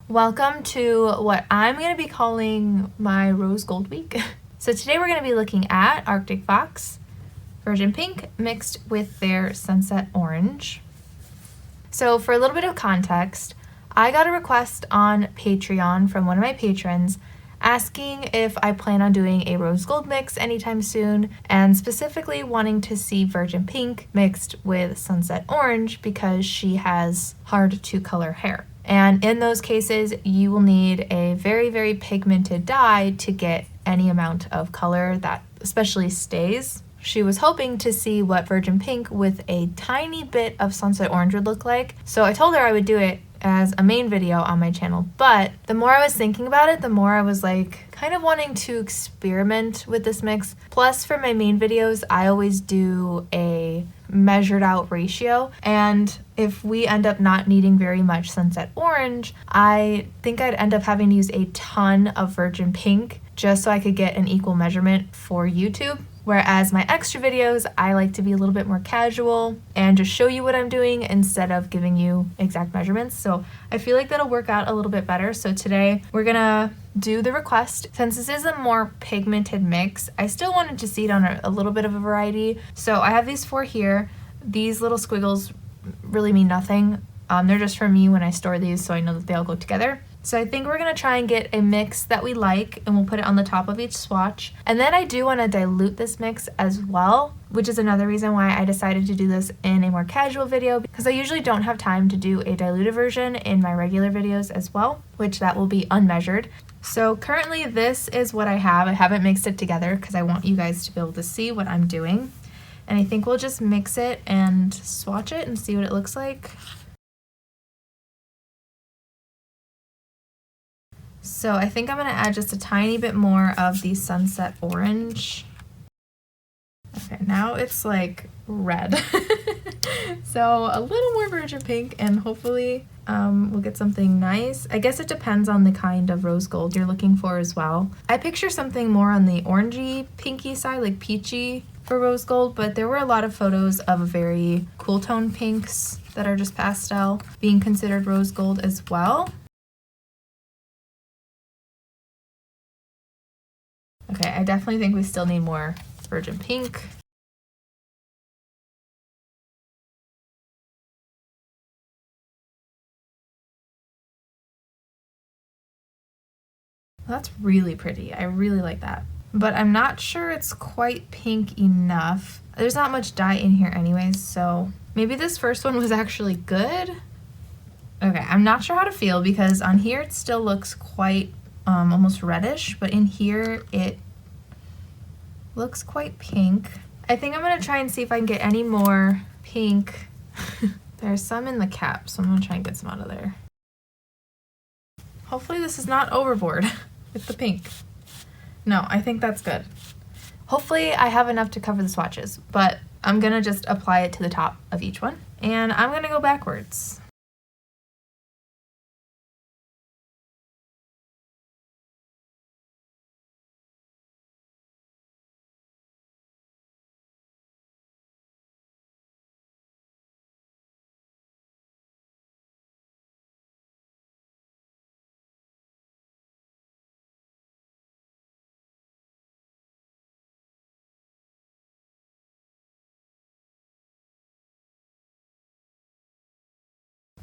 Welcome to what I'm going to be calling my Rose Gold Week. So today we're going to be looking at Arctic Fox, Virgin Pink mixed with their Sunset Orange. So for a little bit of context, I got a request on Patreon from one of my patrons asking if I plan on doing a rose gold mix anytime soon, and specifically wanting to see Virgin Pink mixed with Sunset Orange because she has hard to color hair. And in those cases, you will need a very, very pigmented dye to get any amount of color that especially stays. She was hoping to see what Virgin Pink with a tiny bit of Sunset Orange would look like. So I told her I would do it as a main video on my channel. But the more I was thinking about it, the more I was like kind of wanting to experiment with this mix. Plus for my main videos, I always do a measured out ratio, and if we end up not needing very much Sunset Orange, I think I'd end up having to use a ton of Virgin Pink just so I could get an equal measurement for YouTube. Whereas my extra videos, I like to be a little bit more casual and just show you what I'm doing instead of giving you exact measurements. So I feel like that'll work out a little bit better. So today we're gonna do the request. Since this is a more pigmented mix, I still wanted to see it on a little bit of a variety. So I have these four here. These little squiggles really mean nothing. They're just for me when I store these, so I know that they all go together. So I think we're gonna try and get a mix that we like, and we'll put it on the top of each swatch. And then I do wanna dilute this mix as well, which is another reason why I decided to do this in a more casual video, because I usually don't have time to do a diluted version in my regular videos as well, which that will be unmeasured. So currently this is what I have. I haven't mixed it together because I want you guys to be able to see what I'm doing. And I think we'll just mix it and swatch it and see what it looks like. So I think I'm going to add just a tiny bit more of the Sunset Orange. Okay, now it's like red. So a little more Virgin Pink, and hopefully we'll get something nice. I guess it depends on the kind of rose gold you're looking for as well. I picture something more on the orangey pinky side, like peachy for rose gold, but there were a lot of photos of very cool tone pinks that are just pastel being considered rose gold as well. Okay, I definitely think we still need more Virgin Pink. That's really pretty. I really like that. But I'm not sure it's quite pink enough. There's not much dye in here anyways, so maybe this first one was actually good. Okay, I'm not sure how to feel because on here it still looks quite almost reddish, but in here it looks quite pink. I think I'm gonna try and see if I can get any more pink. There's some in the cap, so I'm gonna try and get some out of there. Hopefully this is not overboard with the pink. No, I think that's good. Hopefully I have enough to cover the swatches, but I'm gonna just apply it to the top of each one. And I'm gonna go backwards.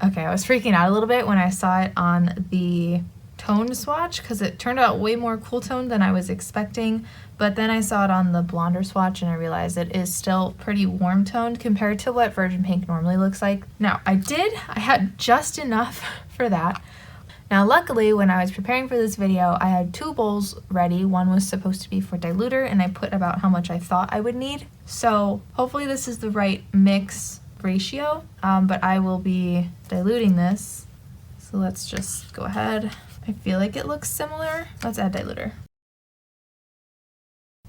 Okay, I was freaking out a little bit when I saw it on the tone swatch because it turned out way more cool tone than I was expecting, but then I saw it on the blonder swatch and I realized it is still pretty warm toned compared to what Virgin Pink normally looks like. Now, I had just enough for that. Now, luckily, when I was preparing for this video, I had two bowls ready. One was supposed to be for diluter, and I put about how much I thought I would need. So hopefully this is the right mix ratio, but I will be diluting this. So let's just go ahead. I feel like it looks similar. Let's add diluter.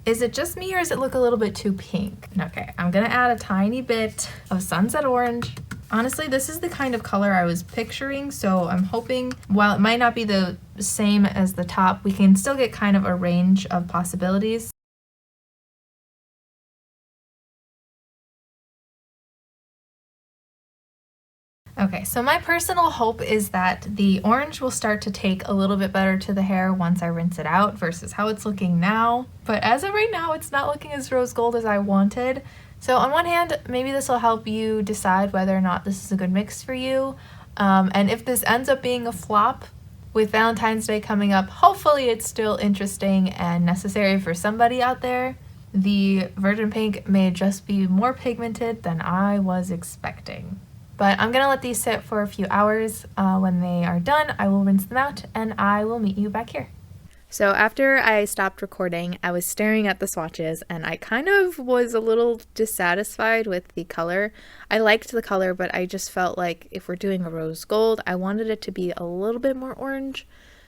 Is it just me or does it look a little bit too pink? Okay, I'm gonna add a tiny bit of Sunset Orange. Honestly, this is the kind of color I was picturing, so I'm hoping, while it might not be the same as the top, we can still get kind of a range of possibilities. Okay, so my personal hope is that the orange will start to take a little bit better to the hair once I rinse it out versus how it's looking now. But as of right now, it's not looking as rose gold as I wanted. So on one hand, maybe this will help you decide whether or not this is a good mix for you. And if this ends up being a flop, with Valentine's Day coming up, hopefully it's still interesting and necessary for somebody out there. The Virgin Pink may just be more pigmented than I was expecting. But I'm gonna let these sit for a few hours. When they are done, I will rinse them out and I will meet you back here. So after I stopped recording, I was staring at the swatches and I kind of was a little dissatisfied with the color. I liked the color, but I just felt like if we're doing a rose gold, I wanted it to be a little bit more orange.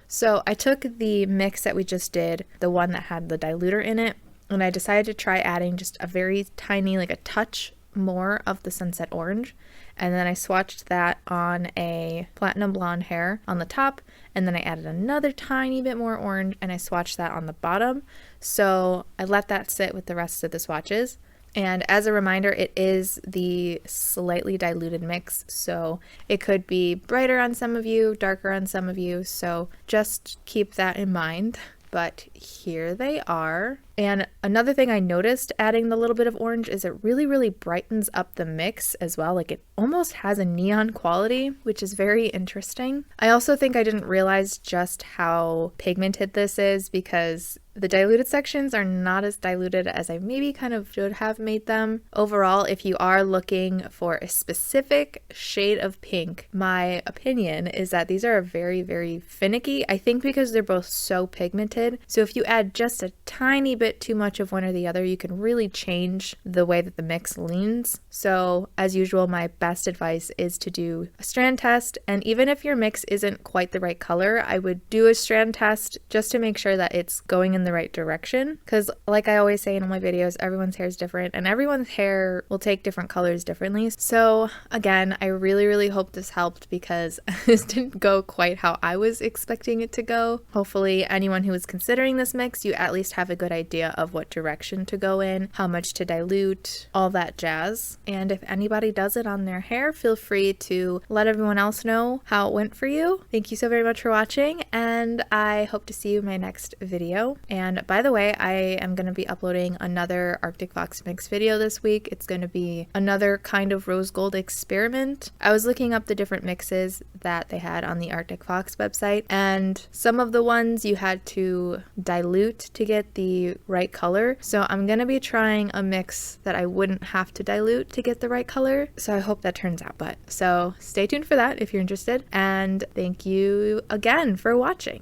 So I took the mix that we just did, the one that had the diluter in it, and I decided to try adding just a very tiny, like a touch more of the sunset orange. And then I swatched that on a platinum blonde hair on the top, and then I added another tiny bit more orange and I swatched that on the bottom. So I let that sit with the rest of the swatches. And as a reminder, it is the slightly diluted mix, so it could be brighter on some of you, darker on some of you, so just keep that in mind. But here they are. And another thing I noticed adding the little bit of orange is it really, really brightens up the mix as well. Like it almost has a neon quality, which is very interesting. I also think I didn't realize just how pigmented this is because the diluted sections are not as diluted as I maybe kind of should have made them. Overall, if you are looking for a specific shade of pink, my opinion is that these are very, very finicky. I think because they're both so pigmented. So if you add just a tiny bit too much of one or the other, you can really change the way that the mix leans. So as usual, my best advice is to do a strand test. And even if your mix isn't quite the right color, I would do a strand test just to make sure that it's going in the right direction. Because like I always say in all my videos, everyone's hair is different and everyone's hair will take different colors differently. So again, I really, really hope this helped because this didn't go quite how I was expecting it to go. Hopefully anyone who is considering this mix, you at least have a good idea of what direction to go in, how much to dilute, all that jazz. And if anybody does it on their hair, feel free to let everyone else know how it went for you. Thank you so very much for watching, and I hope to see you in my next video. And by the way, I am going to be uploading another Arctic Fox mix video this week. It's going to be another kind of rose gold experiment. I was looking up the different mixes that they had on the Arctic Fox website, and some of the ones you had to dilute to get the right color. So I'm going to be trying a mix that I wouldn't have to dilute to get the right color. So I hope that turns out. So stay tuned for that if you're interested. And thank you again for watching.